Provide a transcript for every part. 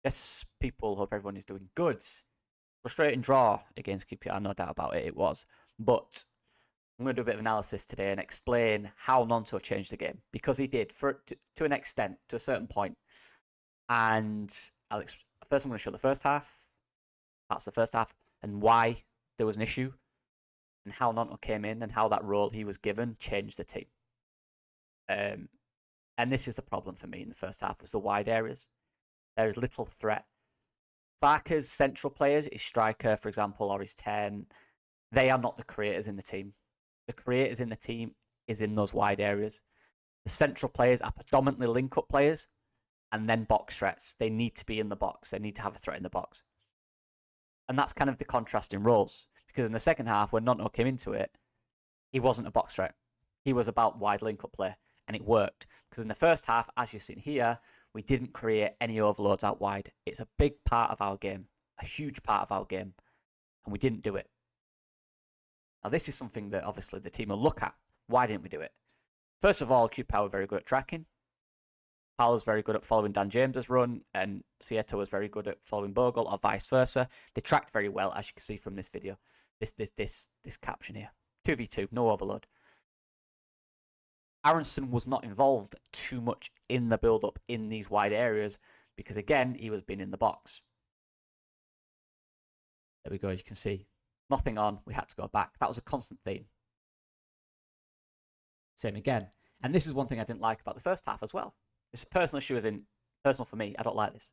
Yes, people, hope everyone is doing good. Frustrating draw against QPR, no doubt about it, it was. But I'm going to do a bit of analysis today and explain how Gnonto changed the game. Because he did, to an extent, to a certain point. And first I'm going to show the first half. That's the first half. And why there was an issue. And how Gnonto came in and how that role he was given changed the team. And this is the problem for me in the first half, was the wide areas. There is little threat. Farke's central players, his striker, for example, or his 10, they are not the creators in the team. The creators in the team is in those wide areas. The central players are predominantly link-up players and then box threats. They need to be in the box. They need to have a threat in the box. And that's kind of the contrasting roles. Because in the second half, when Gnonto came into it, he wasn't a box threat. He was about wide link-up play, and it worked. Because in the first half, as you've seen here, we didn't create any overloads out wide. It's a big part of our game, a huge part of our game, and we didn't do it. Now, this is something that obviously the team will look at. Why didn't we do it? First of all, QPR were very good at tracking. Pal was very good at following Dan James's run, and Sieto was very good at following Bogle, or vice versa. They tracked very well, as you can see from this video, this caption here. 2v2, no overload. Aaronson was not involved too much in the build-up in these wide areas because, again, he was being in the box. There we go, as you can see. Nothing on, we had to go back. That was a constant theme. Same again. And this is one thing I didn't like about the first half as well. This personal issue is personal for me. I don't like this.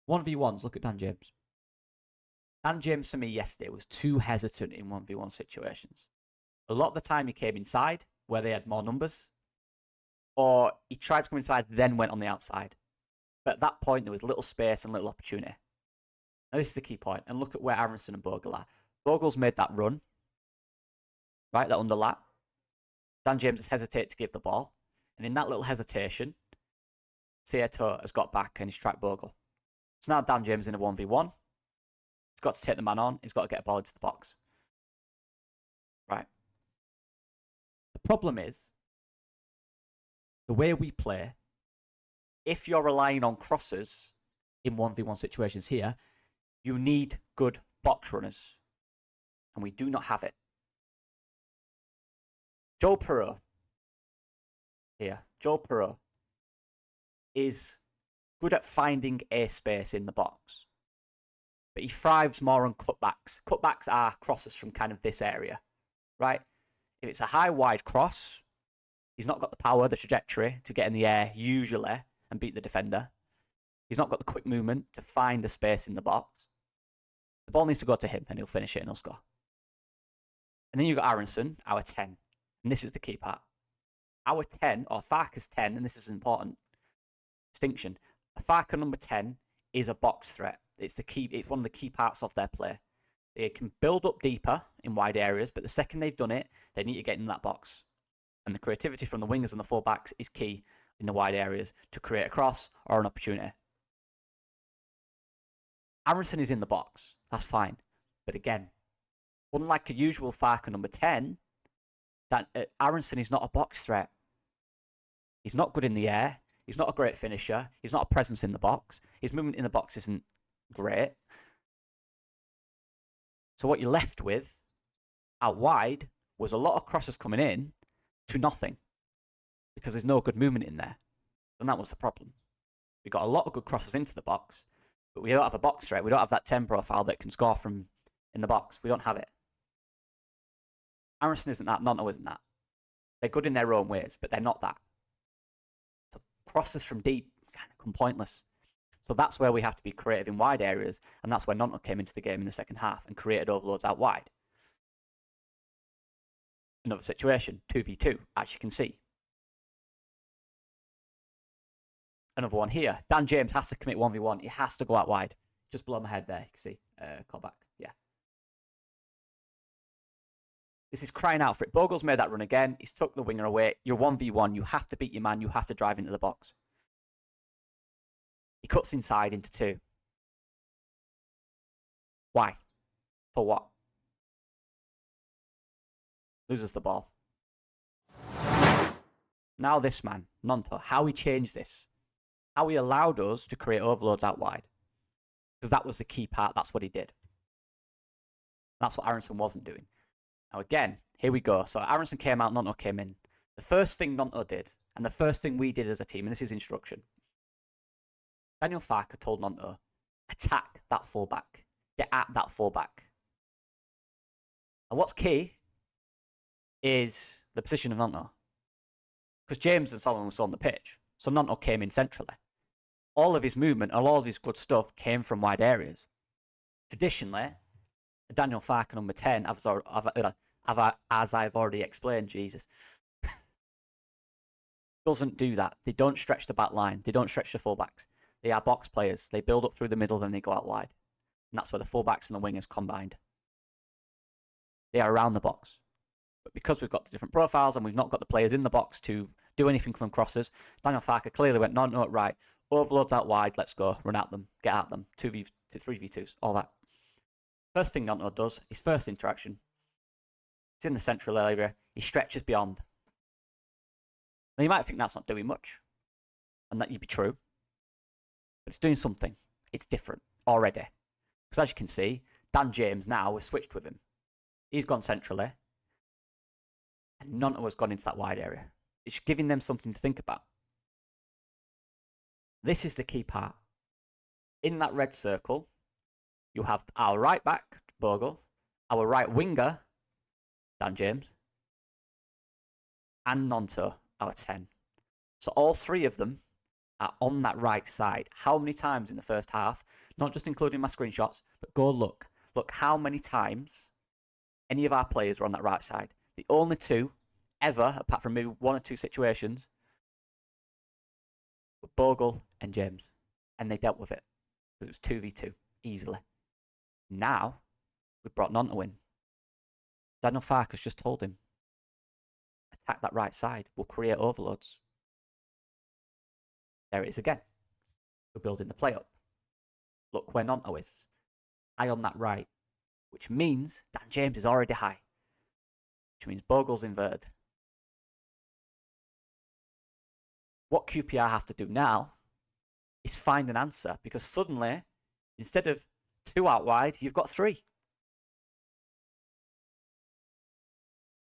1v1s, look at Dan James. Dan James, for me, yesterday was too hesitant in 1v1 situations. A lot of the time he came inside, where they had more numbers, or he tried to come inside, then went on the outside. But at that point, there was little space and little opportunity. Now, this is the key point, and look at where Arronson and Bogle are. Bogle's made that run, right, that underlap. Dan James has hesitated to give the ball, and in that little hesitation, Sieto has got back and he's tracked Bogle. So now Dan James in a 1v1. He's got to take the man on, he's got to get a ball into the box. Right. The problem is, the way we play, if you're relying on crosses in 1v1 situations here, you need good box runners. And we do not have it. Joe Perreault, here, Joe Perreault is good at finding a space in the box. But he thrives more on cutbacks. Cutbacks are crosses from kind of this area, right? If it's a high, wide cross, he's not got the power, the trajectory to get in the air, usually, and beat the defender. He's not got the quick movement to find a space in the box. The ball needs to go to him, and he'll finish it and he'll score. And then you've got Aaronson, our 10. And this is the key part. Our 10, or Farke's 10, and this is an important distinction. A Farke number 10 is a box threat. It's one of the key parts of their play. They can build up deeper in wide areas, but the second they've done it, they need to get in that box. And the creativity from the wingers and the fullbacks is key in the wide areas to create a cross or an opportunity. Arronson is in the box. That's fine. But again, unlike a usual Farke number 10, that Arronson is not a box threat. He's not good in the air. He's not a great finisher. He's not a presence in the box. His movement in the box isn't great. So what you're left with out wide was a lot of crosses coming in to nothing because there's no good movement in there. And that was the problem. We got a lot of good crosses into the box, but we don't have a box threat. We don't have that 10 profile that can score from in the box. We don't have it. Arronson isn't that. Gnonto isn't that. They're good in their own ways, but they're not that. So crosses from deep kind of come pointless. So that's where we have to be creative in wide areas, and that's where Gnonto came into the game in the second half and created overloads out wide. Another situation, 2v2, as you can see. Another one here. Dan James has to commit 1v1. He has to go out wide. Just below my head there, you can see. Call back. Yeah. This is crying out for it. Bogle's made that run again. He's took the winger away. You're 1v1. You have to beat your man. You have to drive into the box. He cuts inside into 2. Why? For what? Loses the ball. Now this man, Gnonto, how he changed this. How he allowed us to create overloads out wide. Because that was the key part. That's what he did. That's what Aaronson wasn't doing. Now again, here we go. So Aaronson came out, Gnonto came in. The first thing Gnonto did, and the first thing we did as a team, and this is instruction, Daniel Farke told Gnonto, attack that fullback. Get at that fullback. And what's key is the position of Gnonto. Because James and Solomon was on the pitch. So Gnonto came in centrally. All of his movement and all of his good stuff came from wide areas. Traditionally, Daniel Farke, number 10, as I've already explained, Jesus, doesn't do that. They don't stretch the back line. They don't stretch the fullbacks. They are box players. They build up through the middle, then they go out wide. And that's where the fullbacks and the wingers combined. They are around the box. But because we've got different profiles and we've not got the players in the box to do anything from crosses, Daniel Farke clearly went, no, right. Overloads out wide, let's go. Run at them. Get at them. 3v2s, all that. First thing Gnonto does, his first interaction, he's in the central area, he stretches beyond. Now you might think that's not doing much, and that you'd be true, but it's doing something. It's different already. Because as you can see, Dan James now has switched with him. He's gone centrally, and Gnonto has gone into that wide area. It's giving them something to think about. This is the key part. In that red circle, you have our right back, Bogle, our right winger, Dan James, and Gnonto, our 10. So all three of them are on that right side. How many times in the first half, not just including my screenshots, but go look. Look how many times any of our players were on that right side. The only two ever, apart from maybe one or two situations, were Bogle and James. And they dealt with it. Because it was 2v2, easily. Now, we've brought Gnonto in. Daniel Farke has just told him, attack that right side. We'll create overloads. There it is again. We're building the play up. Look where Gnonto is. High on that right. Which means Dan James is already high. Which means Bogle's inverted. What QPR have to do now is find an answer. Because suddenly, instead of 2 out wide, you've got 3.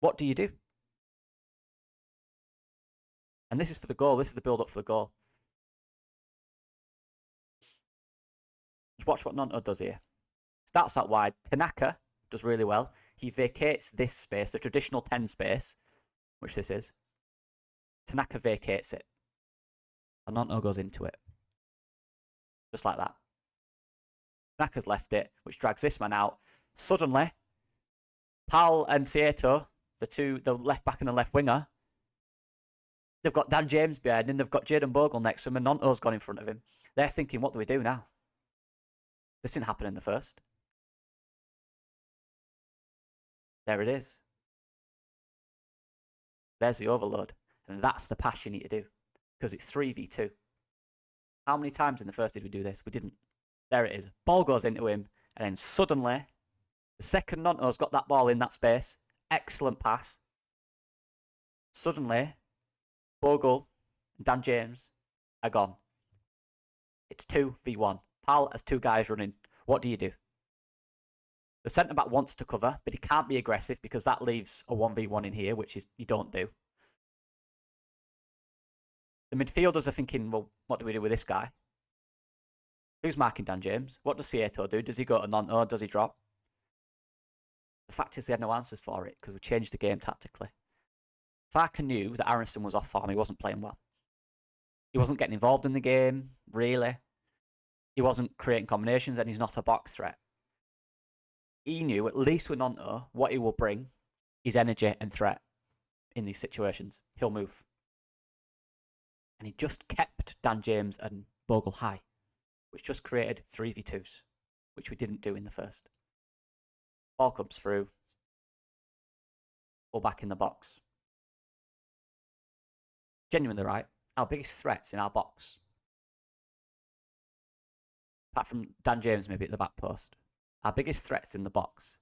What do you do? And this is for the goal. This is the build-up for the goal. Just watch what Gnonto does here. Starts out wide. Tanaka does really well. He vacates this space, the traditional 10 space, which this is. Tanaka vacates it. And Gnonto goes into it. Just like that. Tanaka's left it, which drags this man out. Suddenly, Pal and Sieto, the left back and the left winger, they've got Dan James behind him, they've got Jadon Bogle next to him, and Gnonto's gone in front of him. They're thinking, what do we do now? This didn't happen in the first. There it is. There's the overload. And that's the pass you need to do. Because it's 3v2. How many times in the first did we do this? We didn't. There it is. Ball goes into him. And then suddenly, the second Gnonto's got that ball in that space. Excellent pass. Suddenly, Bogle and Dan James are gone. It's 2v1. Pal has 2 guys running. What do you do? The centre-back wants to cover, but he can't be aggressive because that leaves a 1v1 in here, which is you don't do. The midfielders are thinking, well, what do we do with this guy? Who's marking Dan James? What does Sieto do? Does he go to Gnonto? Does he drop? The fact is they had no answers for it because we changed the game tactically. Farke knew that Aaronson was off form. He wasn't playing well. He wasn't getting involved in the game, really. He wasn't creating combinations, and he's not a box threat. He knew, at least with Gnonto, what he will bring is energy and threat in these situations. He'll move. And he just kept Dan James and Bogle high, which just created 3v2s, which we didn't do in the first. Ball comes through. Ball back in the box. Genuinely right. Our biggest threats in our box, apart from Dan James maybe at the back post, our biggest threats in the box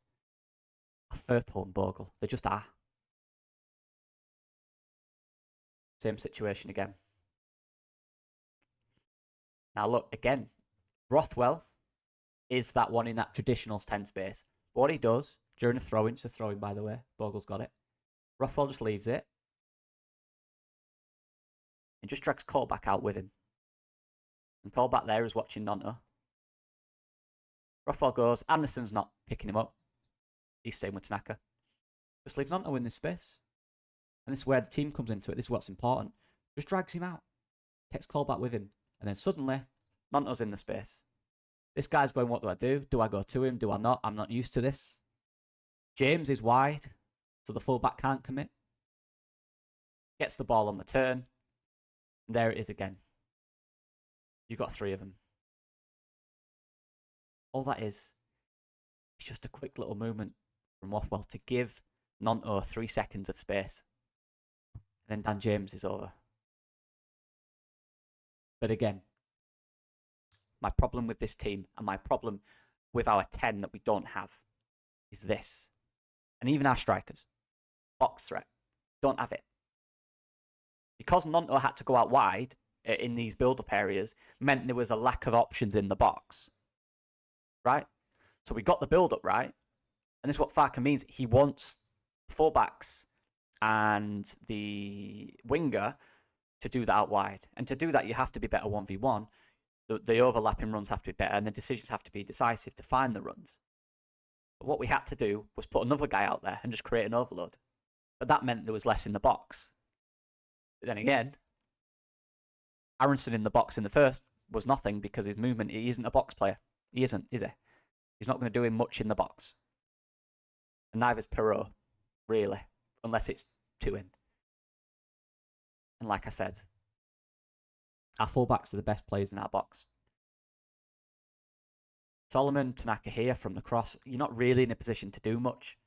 are Firpo and Bogle. They just are. Same situation again. Now look, again, Rothwell is that one in that traditional 10 space. But what he does during a throw-in, it's a throw-in by the way, Bogle's got it. Rothwell just leaves it and just drags Cole back out with him. And Cole back there is watching Gnonto. Rothwell goes, Anderson's not picking him up. He's staying with Tanaka. Just leaves Gnonto in this space. And this is where the team comes into it. This is what's important. Just drags him out. Takes Cole back with him. And then suddenly, Gnonto's in the space. This guy's going, what do I do? Do I go to him? Do I not? I'm not used to this. James is wide, so the fullback can't commit. Gets the ball on the turn. And there it is again. You've got 3 of them. All that is just a quick little movement from Rothwell to give Gnonto 3 seconds of space. And then Dan James is over. But again, my problem with this team and my problem with our 10 that we don't have is this. And even our strikers. Box threat. Don't have it. Because Gnonto had to go out wide in these build-up areas meant there was a lack of options in the box. Right? So we got the build-up right. And this is what Farke means. He wants fullbacks and the winger to do that out wide. And to do that, you have to be better 1v1. The overlapping runs have to be better and the decisions have to be decisive to find the runs. But what we had to do was put another guy out there and just create an overload. But that meant there was less in the box. But then again, Aaronson in the box in the first was nothing because his movement, he isn't a box player. He isn't, is he? He's not going to do him much in the box. And neither is Perot, really, unless it's 2 in. And like I said, our fullbacks are the best players in our box. Solomon, Tanaka here from the cross. You're not really in a position to do much.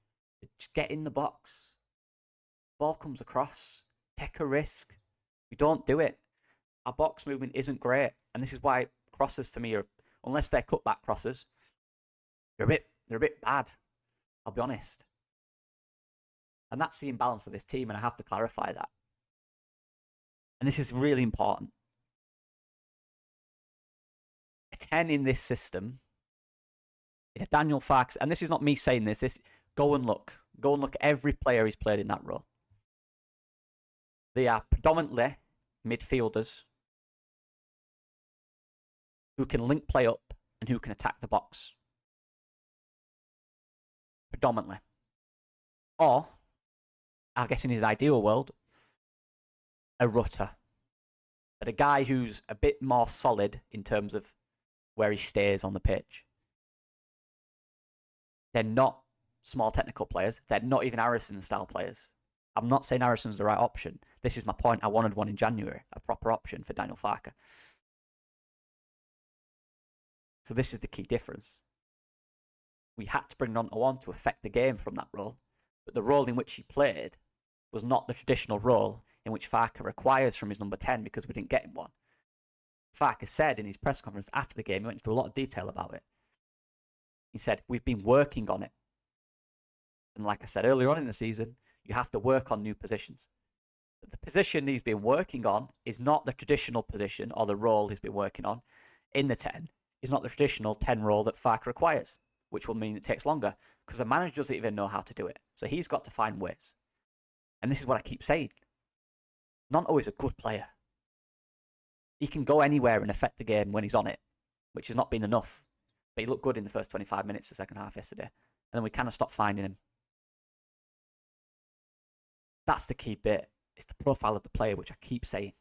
Just get in the box. Ball comes across. Take a risk. We don't do it. Our box movement isn't great. And this is why crosses for me are, unless they're cutback crosses, they're a bit bad. I'll be honest. And that's the imbalance of this team, and I have to clarify that. And this is really important. A 10 in this system, in a Daniel Farke, and this is not me saying this, go and look. Go and look at every player he's played in that role. They are predominantly midfielders who can link play up and who can attack the box. Predominantly. Or, I guess in his ideal world, a rutter. But a guy who's a bit more solid in terms of where he stays on the pitch. They're not small technical players. They're not even Arronson style players. I'm not saying Arronson's the right option. This is my point. I wanted one in January, a proper option for Daniel Farke. So this is the key difference. We had to bring Gnonto on to affect the game from that role, but the role in which he played was not the traditional role in which Farke requires from his number 10 because we didn't get him one. Farke said in his press conference after the game, he went into a lot of detail about it. He said, we've been working on it. And like I said earlier on in the season, you have to work on new positions. But the position he's been working on is not the traditional position or the role he's been working on in the 10. Is not the traditional 10 role that Farke requires, which will mean it takes longer because the manager doesn't even know how to do it. So he's got to find ways. And this is what I keep saying. Gnonto is a good player. He can go anywhere and affect the game when he's on it, which has not been enough. But he looked good in the first 25 minutes of the second half yesterday. And then we kind of stopped finding him. That's the key bit. It's the profile of the player, which I keep saying.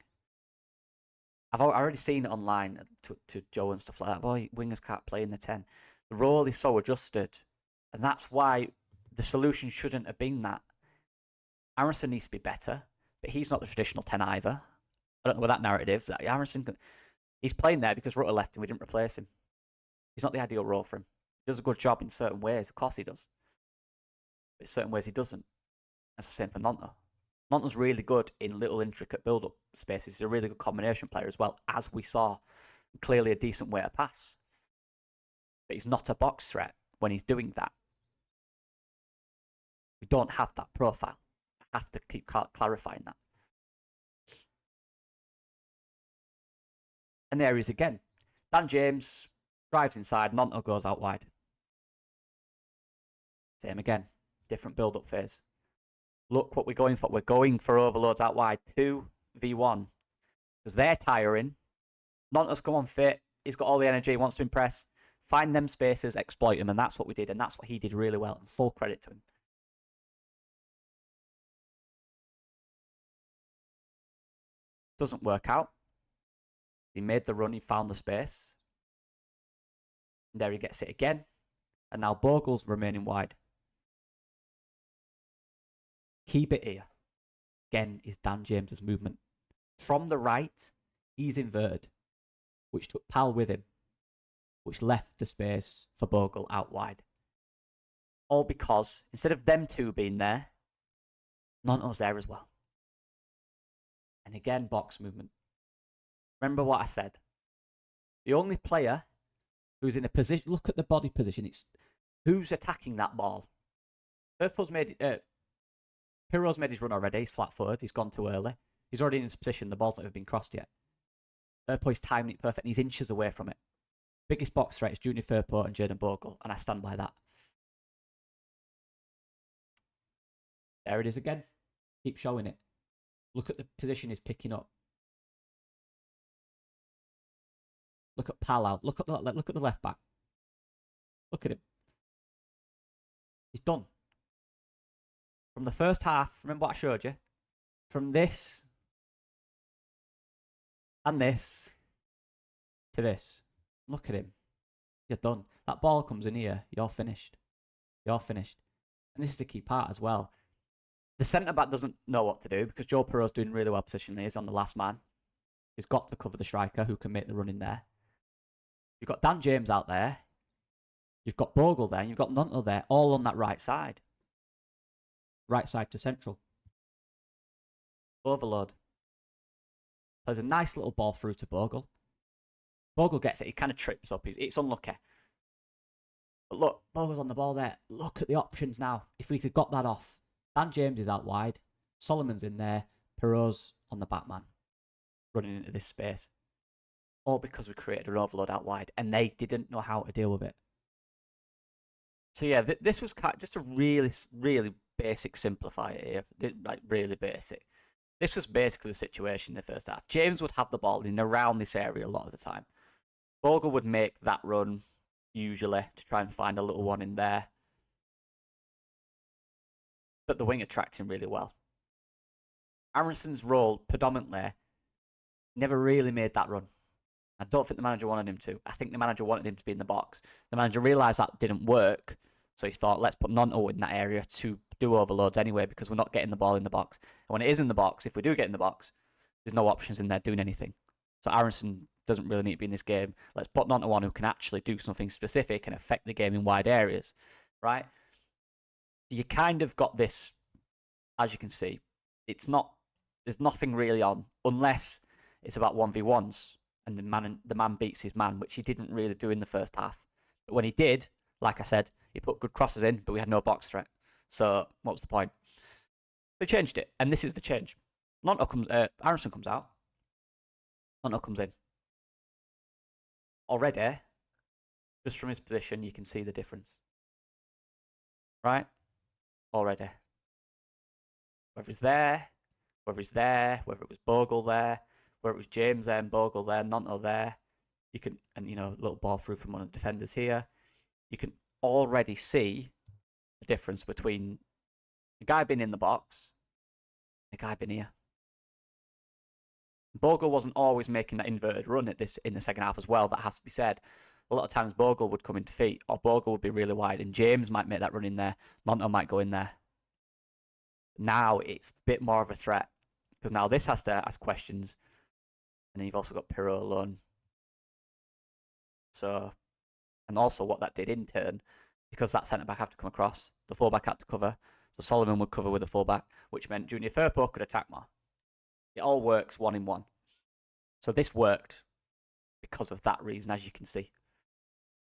I've already seen it online to Joe and stuff like that. Boy, wingers can't play in the 10. The role is so adjusted. And that's why the solution shouldn't have been that. Arronson needs to be better, but he's not the traditional 10 either. I don't know what that narrative is. That Arronson, he's playing there because Rutter left and we didn't replace him. He's not the ideal role for him. He does a good job in certain ways. Of course he does. But in certain ways he doesn't. That's the same for Gnonto. Gnonto's really good in little intricate build-up spaces. He's a really good combination player as well, as we saw. Clearly a decent way to pass. But he's not a box threat when he's doing that. We don't have that profile. I have to keep clarifying that. And there he is again. Dan James, Drives inside, Gnonto goes out wide. Same again. Different build-up phase. Look what we're going for. We're going for overloads out wide. 2v1. Because they're tiring. Gnonto's come on fit. He's got all the energy. He wants to impress. Find them spaces, exploit them. And that's what we did. And that's what he did really well. And full credit to him. Doesn't work out. He made the run. He found the space. And there he gets it again. And now Bogle's remaining wide. Keep it here. Again is Dan James's movement. From the right, he's inverted, which took Pal with him, which left the space for Bogle out wide. All because, instead of them two being there, Gnonto's there as well. And again, box movement. Remember what I said. The only player who's in a position, look at the body position, it's who's attacking that ball. Pirro's made his run already, he's flat-footed, he's gone too early. He's already in his position, the ball's not even been crossed yet. Firpo's timing it perfect, and he's inches away from it. Biggest box threat is Junior Firpo and Jayden Bogle, and I stand by that. There it is again. Keep showing it. Look at the position he's picking up. Look at Pal out. Look at the left back. Look at him. He's done. From the first half, remember what I showed you? From this and this to this. Look at him. You're done. That ball comes in here. You're finished. You're finished. And this is the key part as well. The centre-back doesn't know what to do because Joe Pirro's doing really well positionally. He's on the last man. He's got to cover the striker who can make the run in there. You've got Dan James out there. You've got Bogle there. And you've got Gnonto there, all on that right side. Right side to central. Overload. There's a nice little ball through to Bogle. Bogle gets it. He kind of trips up. It's unlucky. But look, Bogle's on the ball there. Look at the options now. If we could got that off. Dan James is out wide. Solomon's in there. Pirro's on the back man. Running into this space. All because we created an overload out wide. And they didn't know how to deal with it. So yeah, this was just a really, really basic simplifier here. Like, really basic. This was basically the situation in the first half. James would have the ball in around this area a lot of the time. Bogle would make that run, usually, to try and find a little one in there. But the wing attracted him really well. Arronson's role, predominantly, never really made that run. I don't think the manager wanted him to. I think the manager wanted him to be in the box. The manager realised that didn't work, so he thought, let's put Gnonto in that area to do overloads anyway, because we're not getting the ball in the box. And when it is in the box, if we do get in the box, there's no options in there doing anything. So Aaronson doesn't really need to be in this game. Let's put Gnonto on who can actually do something specific and affect the game in wide areas, right? You kind of got this, as you can see, there's nothing really on, unless it's about 1v1s and the man beats his man, which he didn't really do in the first half. But when he did, like I said, he put good crosses in, but we had no box threat. So what was the point? They changed it, and this is the change. Arronson comes out. Gnonto comes in. Already, just from his position, you can see the difference. Right? Already. Whether it's there, whether it was Bogle there, whether it was James there and Bogle there, Gnonto there, you can, and a little ball through from one of the defenders here, you can already see the difference between the guy being in the box and the guy being here. Bogle wasn't always making that inverted run in the second half as well, that has to be said. A lot of times Bogle would come into feet, or Bogle would be really wide, and James might make that run in there, Gnonto might go in there. Now it's a bit more of a threat, because now this has to ask questions, and then you've also got Pirro alone. So, and also what that did in turn, because that centre-back had to come across, the full-back had to cover, so Solomon would cover with the full-back, which meant Junior Firpo could attack more. It all works 1-in-1. So this worked because of that reason, as you can see.